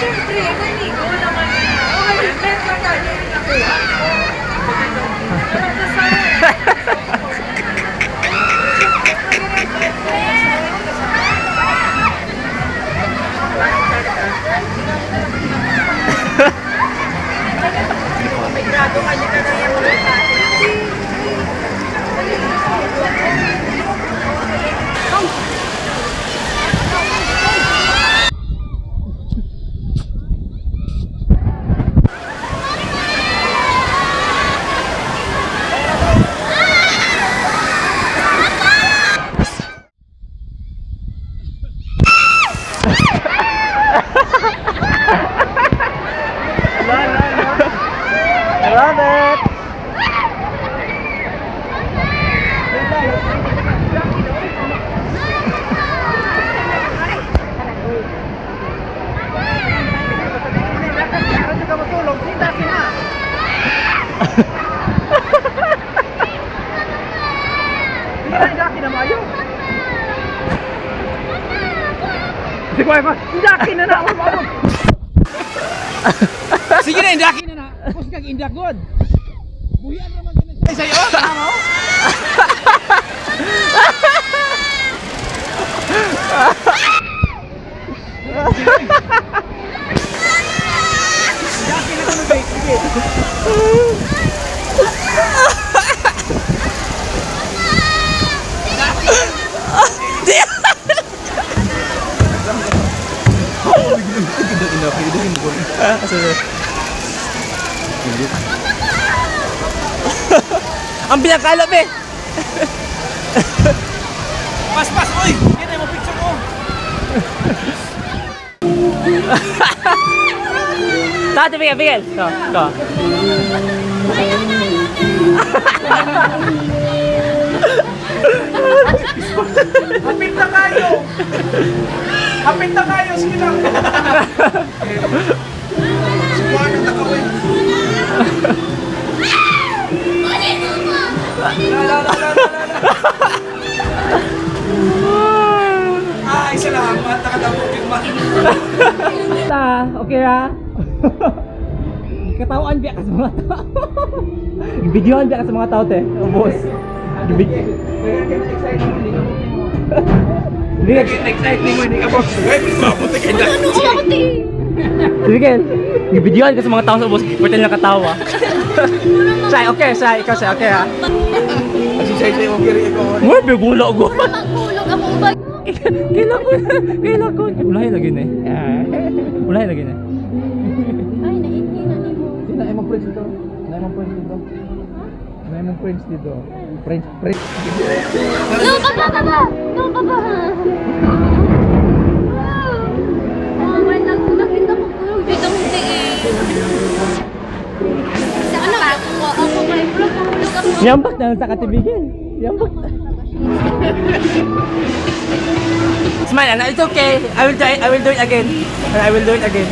Siyempre, naligo naman na. Okay, meron na tayo yung nakuha ko. Grado ka niya na yung mga I love it! Sige na, indaki na na. Tapos kag indak god. Buhian naman din sa iyo. Ano? Indaki na kami bait. Sige. Ang binakalap eh! Pas, oy! Yan ay mo picture ko. Tati, bigel! Ito. Hapit na kayo. Hapit na kayo. Sige lang. Subuhan ng nakawin. Ay, salamat. Nakadamutin man. Okay ra? Katawan biya ka sa mga tao. Ibidyohan biya ka sa mga tao, te. Oh, boss. Hindi exciting mo. Hindi ka boss. Mabuti kayo na. Ano ko ti? Bigel, ibidyohan ka sa mga tao sa boss. Pwede lang katawa. Say, okay, say. Ikaw say, okay ha? Asisay-say mo kiri ko. Uy, bigula ko. Maghulog ako ba? Kailan ko. Ulahin lagi na eh. Ulahin lagi na. Ay, naintinan ni mo. Sino ay mong friends dito? Sino ay mong friends dito? Sino ay mong friends dito? Friends. No, baba! No, baba! Oh, may nakita ko kulog dito ang tiin. Sa ano? Ako may vlog, mahulog ako. Yambak na lang sa katibigin. Yambak. Smile, Anna. It's okay. I will do it again. I will do it again.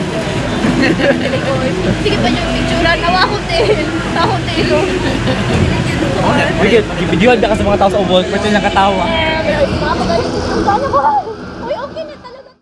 Sige pa yung picturean. Nawa ako te. Ako te. Bigil, ibidyohan ka sa mga tao sa ubos. Pwede lang katawa. Mga pagaling. Sana ko.